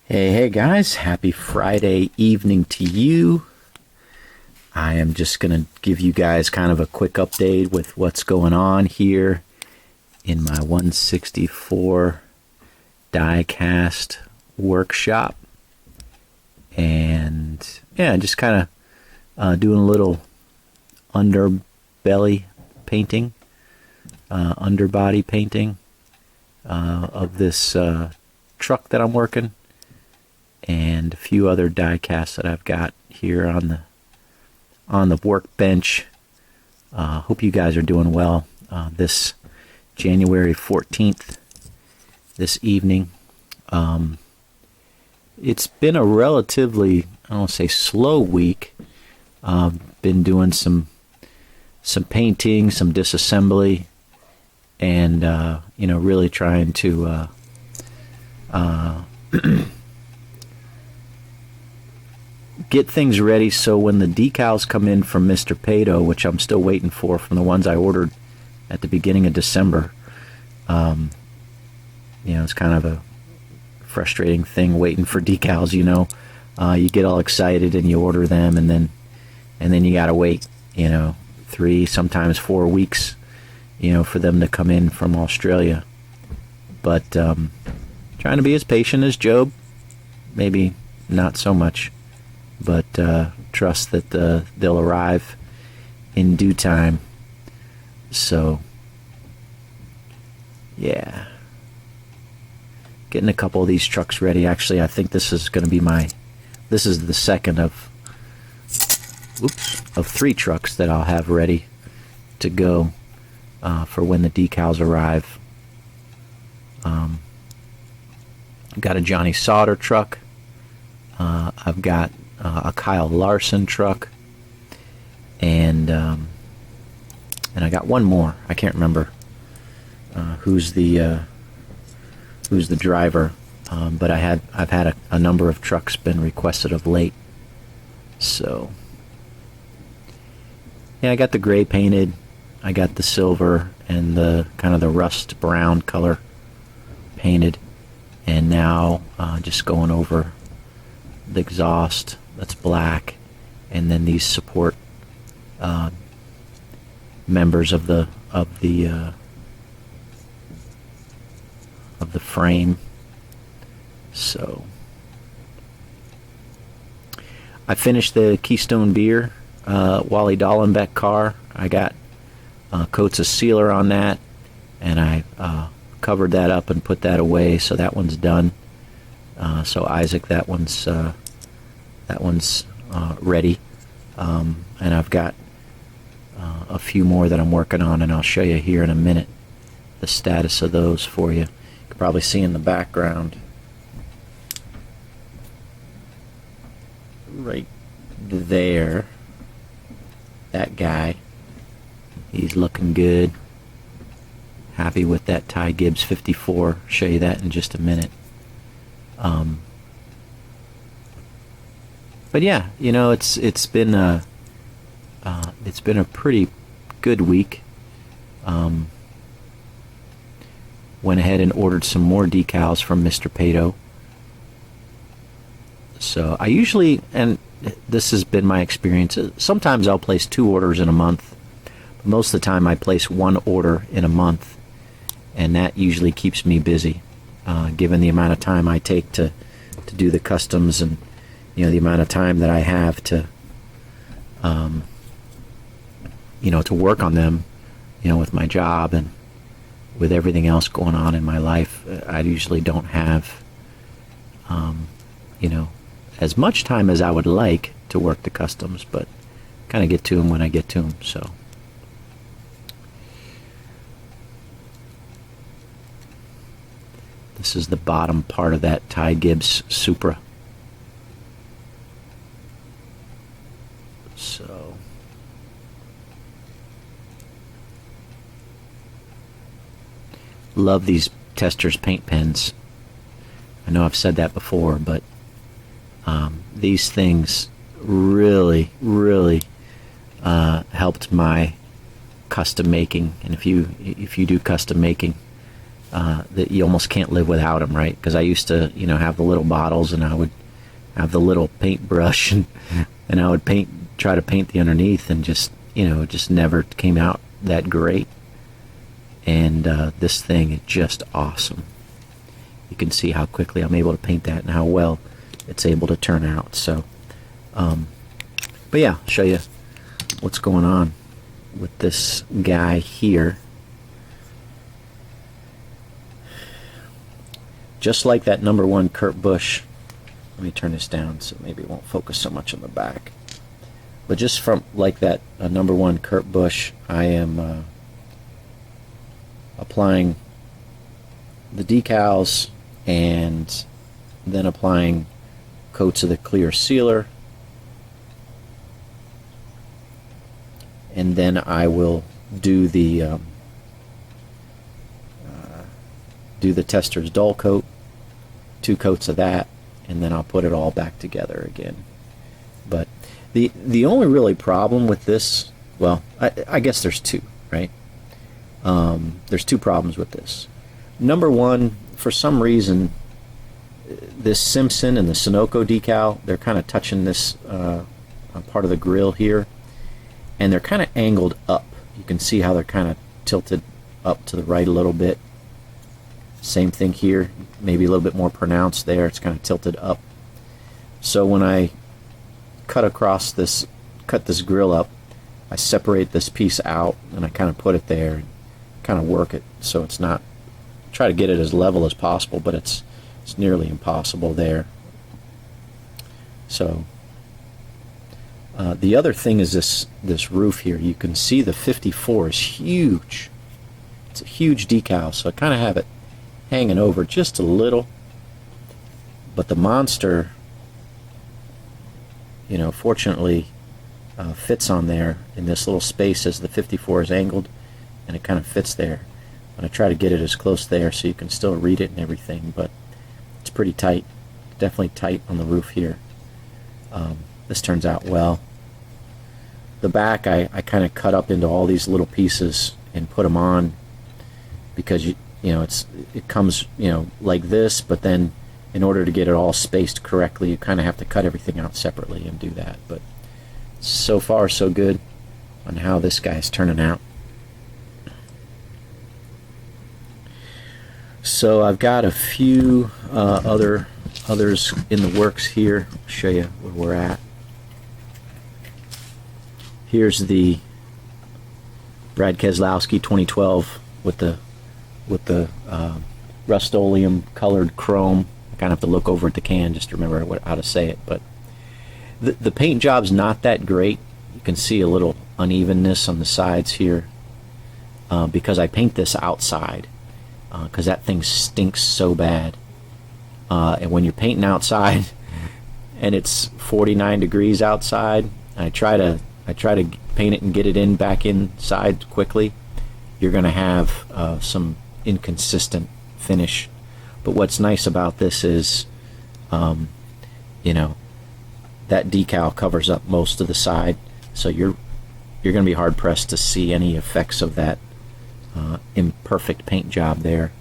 Hey guys, happy Friday evening to you. I am just going to give you guys kind of a quick update with what's going on here in my 164 die cast workshop. And yeah, just kind of doing a little underbelly painting, underbody painting of this truck that I'm working, and a few other die casts that I've got here on the workbench. Hope you guys are doing well this January 14th, this evening. It's been a relatively, I don't want to say slow week. Been doing some painting, some disassembly, and really trying to get things ready so when the decals come in from Mr. Pato, which I'm still waiting for from the ones I ordered at the beginning of December. It's kind of a frustrating thing waiting for decals. You get all excited and you order them, and then you gotta wait 3, sometimes 4 weeks for them to come in from Australia. But trying to be as patient as Job, maybe not so much, but trust that they'll arrive in due time. So yeah, getting a couple of these trucks ready. Actually, I think this is going to be this is the second of 3 trucks that I'll have ready to go for when the decals arrive. I've got a Johnny Sauter truck. I've got a Kyle Larson truck, and I got one more. I can't remember who's the driver, but I've had a number of trucks been requested of late. So yeah, I got the gray painted, I got the silver and the kind of the rust brown color painted, and now just going over the exhaust that's black, and then these support members of the frame. So I finished the Keystone Beer Wally Dallenbeck car. I got coats of sealer on that, and I covered that up and put that away, so that one's done. So Isaac, that one's ready, and I've got a few more that I'm working on, and I'll show you here in a minute the status of those for you. You can probably see in the background right there, that guy. He's looking good. Happy with that Ty Gibbs 54. Show you that in just a minute. But yeah, it's been a pretty good week. Went ahead and ordered some more decals from Mr. Pato. So I usually, and this has been my experience, sometimes I'll place 2 orders in a month. But most of the time I place 1 order in a month, and that usually keeps me busy, given the amount of time I take to do the customs, and the amount of time that I have to to work on them, with my job and with everything else going on in my life. I usually don't have as much time as I would like to work the customs, but kind of get to them when I get to them. So this is the bottom part of that Ty Gibbs Supra. So love these Testors paint pens. I know I've said that before, but these things really helped my custom making. And if you do custom making, that you almost can't live without them, right? Because I used to, have the little bottles, and I would have the little paintbrush, and I would try to paint the underneath, and just never came out that great. And this thing is just awesome. You can see how quickly I'm able to paint that and how well it's able to turn out. So, but yeah, I'll show you what's going on with this guy here. Just like that number 1 Kurt Busch. Let me turn this down so maybe it won't focus so much on the back. But just from like that number 1 Kurt Busch, I am applying the decals and then applying coats of the clear sealer, and then I will do the tester's dull coat, 2 coats of that, and then I'll put it all back together again. But the only really problem with this, well, I guess there's 2, right? There's 2 problems with this. Number 1, for some reason, this Simpson and the Sunoco decal, they're kind of touching this part of the grill here, and they're kind of angled up. You can see how they're kind of tilted up to the right a little bit. Same thing here, maybe a little bit more pronounced there. It's kind of tilted up. So when I cut this grill up, I separate this piece out, and I kind of put it there and kind of work it so it's not, try to get it as level as possible, but it's nearly impossible there. So the other thing is this roof here. You can see the 54 is huge. It's a huge decal, so I kind of have it hanging over just a little, but the Monster, fortunately fits on there in this little space as the 54 is angled, and it kind of fits there. And I try to get it as close there so you can still read it and everything, but it's pretty tight, definitely tight on the roof here. This turns out well. The back I kind of cut up into all these little pieces and put them on, because it comes like this, but then in order to get it all spaced correctly, you kind of have to cut everything out separately and do that. But so far so good on how this guy's turning out. So I've got a few others in the works here. I'll show you where we're at. Here's the Brad Keselowski 2012 with the Rust-Oleum colored chrome. I kind of have to look over at the can just to remember how to say it. But the paint job's not that great. You can see a little unevenness on the sides here because I paint this outside, because that thing stinks so bad. And when you're painting outside and it's 49 degrees outside, I try to paint it and get it back inside quickly, you're going to have some inconsistent finish. But what's nice about this is, that decal covers up most of the side, so you're going to be hard pressed to see any effects of that imperfect paint job there.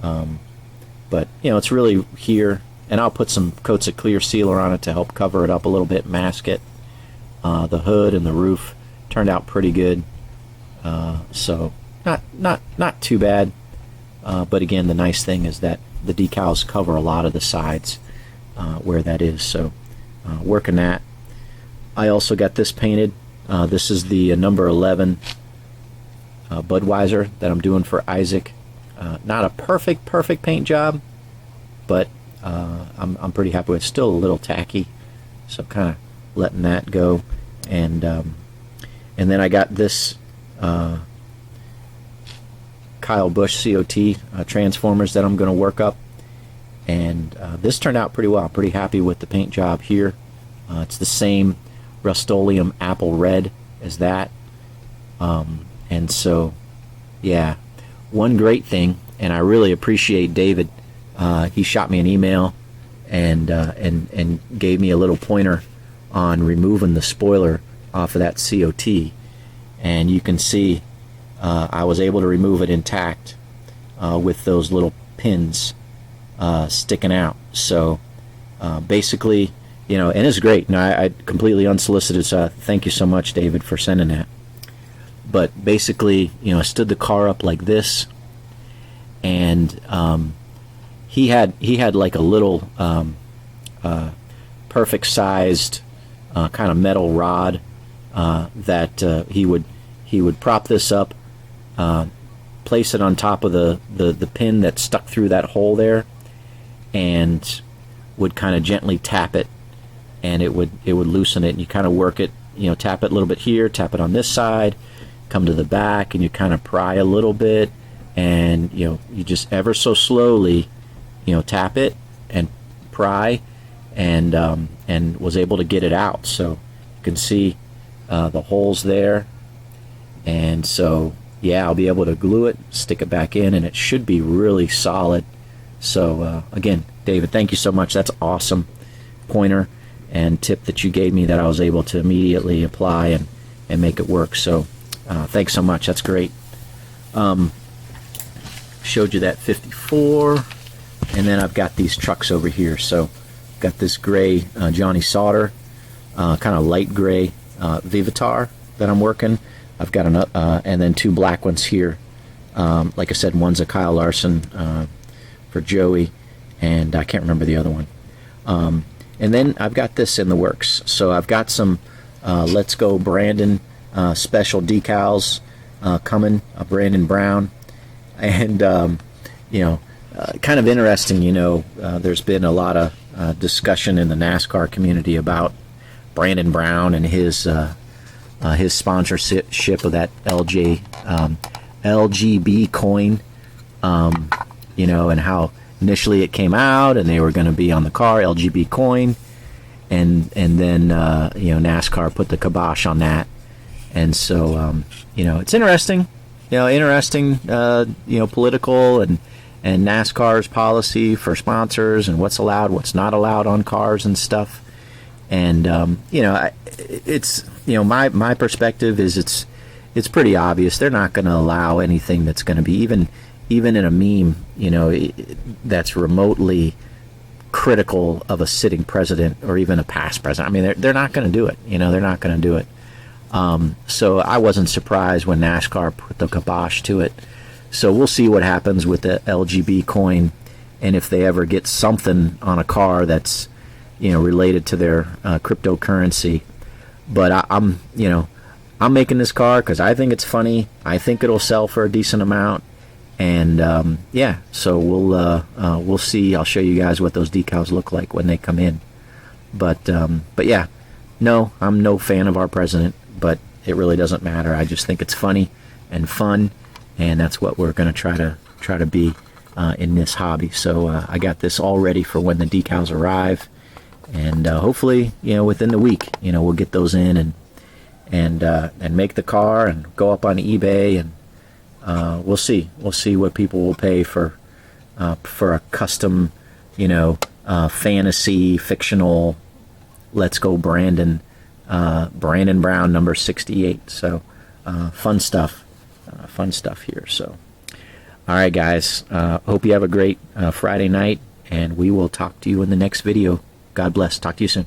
But it's really here, and I'll put some coats of clear sealer on it to help cover it up a little bit, mask it. The hood and the roof turned out pretty good, so not too bad. But again, the nice thing is that the decals cover a lot of the sides where that is. So working that. I also got this painted. This is the number 11 Budweiser that I'm doing for Isaac. Not a perfect paint job, but I'm pretty happy with it. Still a little tacky, so kind of letting that go. And then I got this Kyle Busch COT transformers that I'm going to work up, and this turned out pretty well. I'm pretty happy with the paint job here. It's the same Rust-Oleum apple red as that, and so yeah, one great thing, and I really appreciate David. He shot me an email and gave me a little pointer on removing the spoiler off of that COT, and you can see I was able to remove it intact. with those little pins sticking out. So basically, you know, and it's great. Now, I completely unsolicited, so thank you so much, David, for sending that. But basically, you know, I stood the car up like this, and he had like a little perfect sized kind of metal rod that he would prop this up, place it on top of the pin that stuck through that hole there, and would kind of gently tap it, and it would loosen it, and you kind of work it, you know, tap it a little bit here, tap it on this side, come to the back, and you kind of pry a little bit, and you know, you just ever so slowly, you know, tap it and pry, and was able to get it out. So you can see the holes there, and so yeah, I'll be able to glue it, stick it back in, and it should be really solid. So again, David, thank you so much. That's awesome pointer and tip that you gave me that I was able to immediately apply and make it work. So thanks so much. That's great. Showed you that 54, and then I've got these trucks over here. So got this gray Johnny Sauter, kind of light gray Vivitar that I'm working. I've got and then two black ones here. Like I said, one's a Kyle Larson for Joey, and I can't remember the other one. And then I've got this in the works. So I've got some Let's Go Brandon special decals coming, Brandon Brown, and you know, kind of interesting. You know, there's been a lot of discussion in the NASCAR community about Brandon Brown and his sponsorship of that LGB coin, you know, and how initially it came out and they were going to be on the car, LGB coin, and then you know, NASCAR put the kibosh on that. And so you know, it's interesting, you know, political and NASCAR's policy for sponsors and what's allowed, what's not allowed on cars and stuff. And you know, it's, you know, my perspective is it's pretty obvious they're not going to allow anything that's going to be even in a meme, you know, that's remotely critical of a sitting president or even a past president. I mean, they're not going to do it. You know, they're not going to do it. So I wasn't surprised when NASCAR put the kibosh to it. So we'll see what happens with the LGB coin, and if they ever get something on a car that's, you know, related to their cryptocurrency. But I'm making this car because I think it's funny. I think it'll sell for a decent amount, and yeah. So we'll see. I'll show you guys what those decals look like when they come in. But yeah, no, I'm no fan of our president, but it really doesn't matter. I just think it's funny and fun, and that's what we're going to try to be in this hobby. So I got this all ready for when the decals arrive. And hopefully, you know, within the week, you know, we'll get those in and make the car and go up on eBay, and we'll see what people will pay for a custom, you know, fantasy fictional Let's Go Brandon Brown number 68. So fun stuff here. So all right, guys, hope you have a great Friday night, and we will talk to you in the next video. God bless. Talk to you soon.